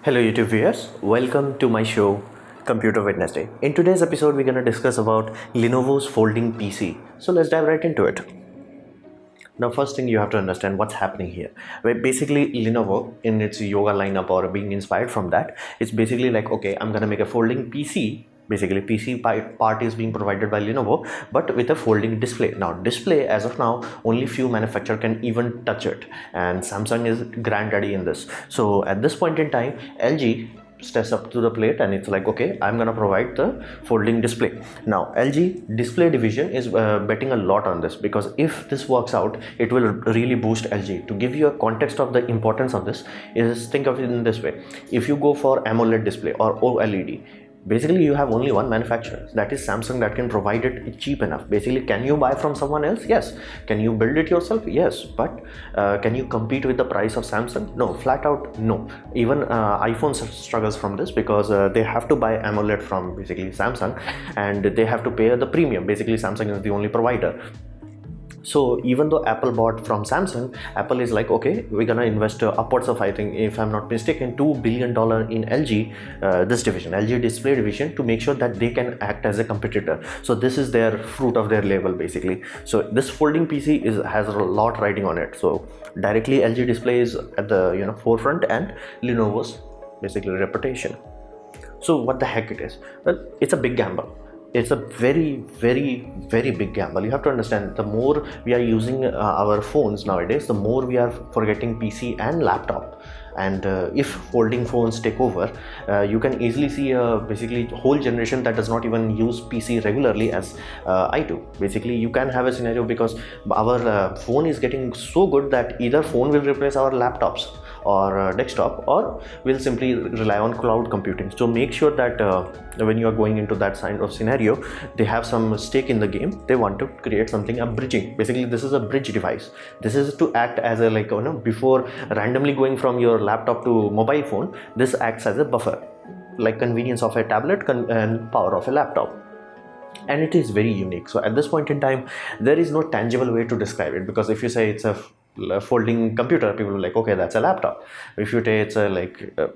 Hello YouTube viewers, welcome to my show Computer Wednesday. In today's episode we're going to discuss about Lenovo's folding PC. So let's dive right into it. Now first thing you have to understand what's happening here. Where basically Lenovo in its yoga lineup or being inspired from that, it's basically like, okay, I'm going to make a folding PC. Basically PC part is being provided by Lenovo but with a folding display. Now display as of now only few manufacturers can even touch it, and Samsung is granddaddy in this. So at this point in time LG steps up to the plate and it's like, okay, I'm gonna provide the folding display. Now LG display division is betting a lot on this, because if this works out it will really boost LG. To give you a context of the importance of this is, think of it in this way: if you go for AMOLED display or OLED, basically you have only one manufacturer, that is Samsung, that can provide it cheap enough. Basically, can you buy from someone else? Yes. Can you build it yourself? Yes. But can you compete with the price of Samsung? No, flat out no. Even iPhone struggles from this, because they have to buy AMOLED from basically Samsung and they have to pay the premium. Basically Samsung is the only provider. So even though Apple bought from Samsung, Apple is like, okay, we're gonna invest upwards of, I think if I'm not mistaken, $2 billion in LG, this division, LG display division, to make sure that they can act as a competitor. So this is their fruit of their label basically. So this folding PC has a lot riding on it. So directly LG display is at the forefront, and Lenovo's basically reputation. So what the heck it is? Well, it's a big gamble. It's a very big gamble. You have to understand, the more we are using our phones nowadays, the more we are forgetting PC and laptop. And if folding phones take over, you can easily see basically whole generation that does not even use PC regularly as I do. Basically you can have a scenario, because our phone is getting so good that either phone will replace our laptops or desktop, or will simply rely on cloud computing. So make sure that when you are going into that kind of scenario, they have some stake in the game. They want to create something, a bridging. Basically this is a bridge device. This is to act as a, like, before randomly going from your laptop to mobile phone, this acts as a buffer, like convenience of a tablet and power of a laptop. And it is very unique. So at this point in time there is no tangible way to describe it, because if you say it's a folding computer, people will like, okay, that's a laptop. If you say it's a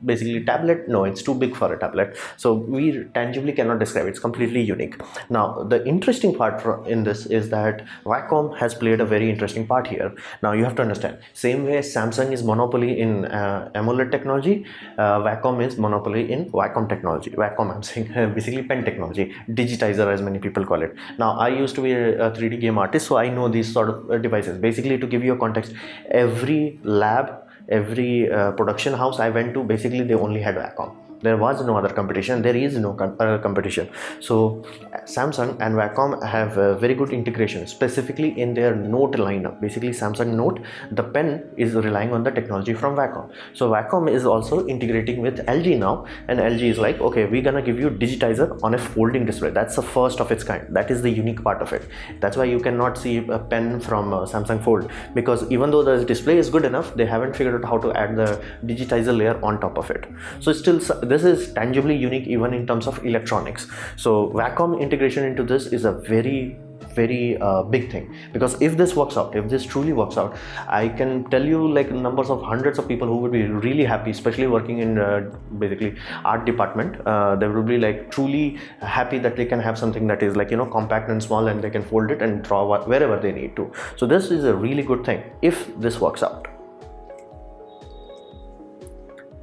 basically tablet, no, it's too big for a tablet. So we tangibly cannot describe it. It's completely unique. Now the interesting part in this is that Wacom has played a very interesting part here. Now you have to understand, same way Samsung is monopoly in AMOLED technology, Wacom is monopoly in Wacom technology. Wacom, I'm saying basically pen technology, digitizer as many people call it. Now I used to be a 3D game artist, so I know these sort of devices. Basically, to give you a context, every lab, every production house I went to, basically they only had Wacom. There was no other competition. There is no competition. So Samsung and Wacom have very good integration, specifically in their Note lineup. Basically Samsung Note, the pen is relying on the technology from Wacom. So Wacom is also integrating with LG now, and LG is like, okay, we're gonna give you digitizer on a folding display. That's the first of its kind. That is the unique part of it. That's why you cannot see a pen from Samsung Fold, because even though the display is good enough, they haven't figured out how to add the digitizer layer on top of it. So still this is tangibly unique even in terms of electronics. So Wacom integration into this is a very big thing, because if this works out, if this truly works out, I can tell you like numbers of hundreds of people who would be really happy, especially working in basically art department. They will be like truly happy that they can have something that is like, compact and small, and they can fold it and draw wherever they need to. So this is a really good thing if this works out.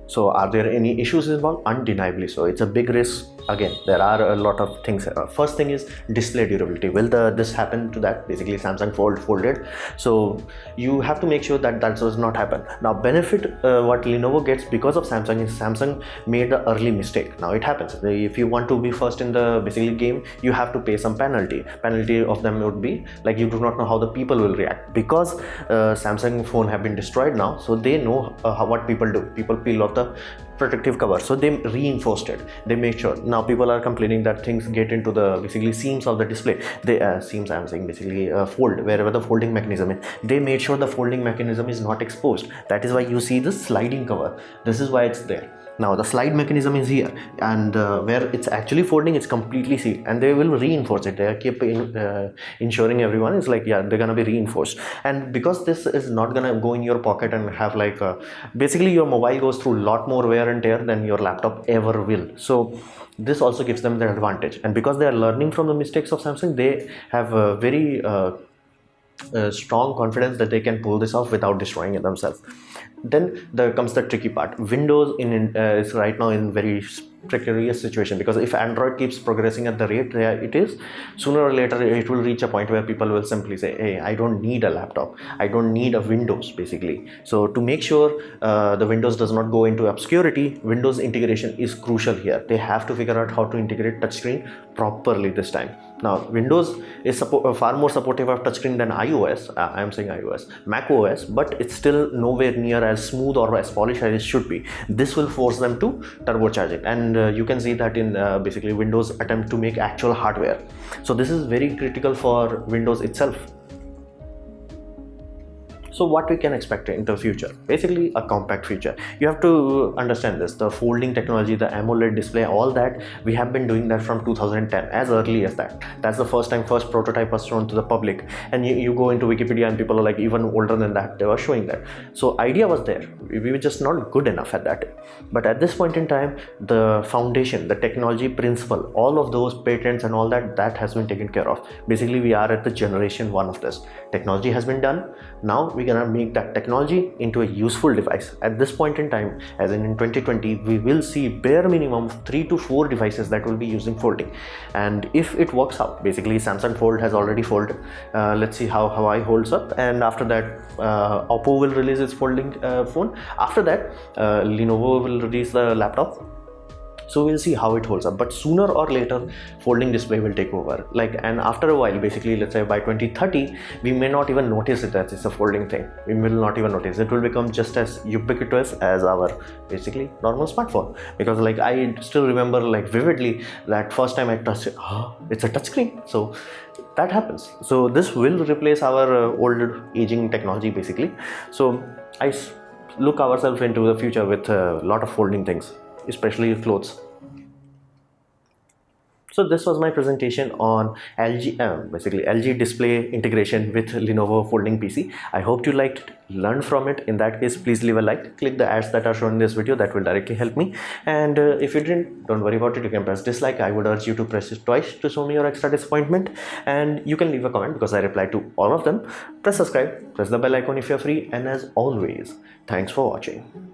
So are there any issues involved? Undeniably so. It's a big risk. Again, there are a lot of things. First thing is display durability. Will this happen to that? Basically Samsung folded. So you have to make sure that does not happen. Now benefit what Lenovo gets because of Samsung is Samsung made the early mistake. Now it happens. If you want to be first in the basically game, you have to pay some penalty. Penalty of them would be like, you do not know how the people will react, because Samsung phone have been destroyed now. So they know what people do. People peel off the protective cover, so they reinforced it. They make sure. Now people are complaining that things get into the basically seams of the display. They seams, I'm saying basically fold, wherever the folding mechanism is. They made sure the folding mechanism is not exposed. That is why you see the sliding cover. This is why it's there. Now the slide mechanism is here, and where it's actually folding, it's completely sealed, and they will reinforce it. They keep ensuring everyone is like, yeah, they're gonna be reinforced. And because this is not gonna go in your pocket and have like basically your mobile goes through a lot more wear wear and tear than your laptop ever will. So this also gives them the advantage, and because they are learning from the mistakes of Samsung, they have a very strong confidence that they can pull this off without destroying it themselves. Then there comes the tricky part. Windows is right now in very precarious situation, because if Android keeps progressing at the rate it is, sooner or later it will reach a point where people will simply say, hey, I don't need a laptop, I don't need a Windows basically. So to make sure the Windows does not go into obscurity, Windows integration is crucial here. They have to figure out how to integrate touchscreen properly this time. Now Windows is far more supportive of touchscreen than iOS. I am saying iOS, Mac OS, but it's still nowhere near as smooth or as polished as it should be. This will force them to turbocharge it, and you can see that in basically Windows attempt to make actual hardware. So this is very critical for Windows itself. So what we can expect in the future? Basically a compact future. You have to understand this, the folding technology, the AMOLED display, all that, we have been doing that from 2010, as early as that. That's the first prototype was shown to the public, and you go into Wikipedia and people are like even older than that, they were showing that. So idea was there, we were just not good enough at that. But at this point in time, the foundation, the technology principle, all of those patents and all that has been taken care of. Basically we are at the generation 1 of this. Technology has been done. Now we're gonna make that technology into a useful device. At this point in time, as in 2020, we will see bare minimum of 3 to 4 devices that will be using folding. And if it works out, basically Samsung Fold has already folded. Let's see how Huawei holds up, and after that Oppo will release its folding phone. After that Lenovo will release the laptop. So we'll see how it holds up, but sooner or later folding display will take over. And after a while, basically let's say by 2030, we may not even notice it that it's a folding thing. We will not even notice. It will become just as ubiquitous as our basically normal smartphone. Because I still remember vividly that first time I touched it, it's a touchscreen. So that happens. So this will replace our old aging technology basically. So I look ourselves into the future with a lot of folding things, especially clothes. So this was my presentation on basically LG display integration with Lenovo folding PC. I hope you liked it, learned from it. In that case, please leave a like, click the ads that are shown in this video, that will directly help me. And if you didn't, don't worry about it, you can press dislike. I would urge you to press it twice to show me your extra disappointment. And you can leave a comment because I reply to all of them. Press subscribe, press the bell icon if you're free, and as always, thanks for watching.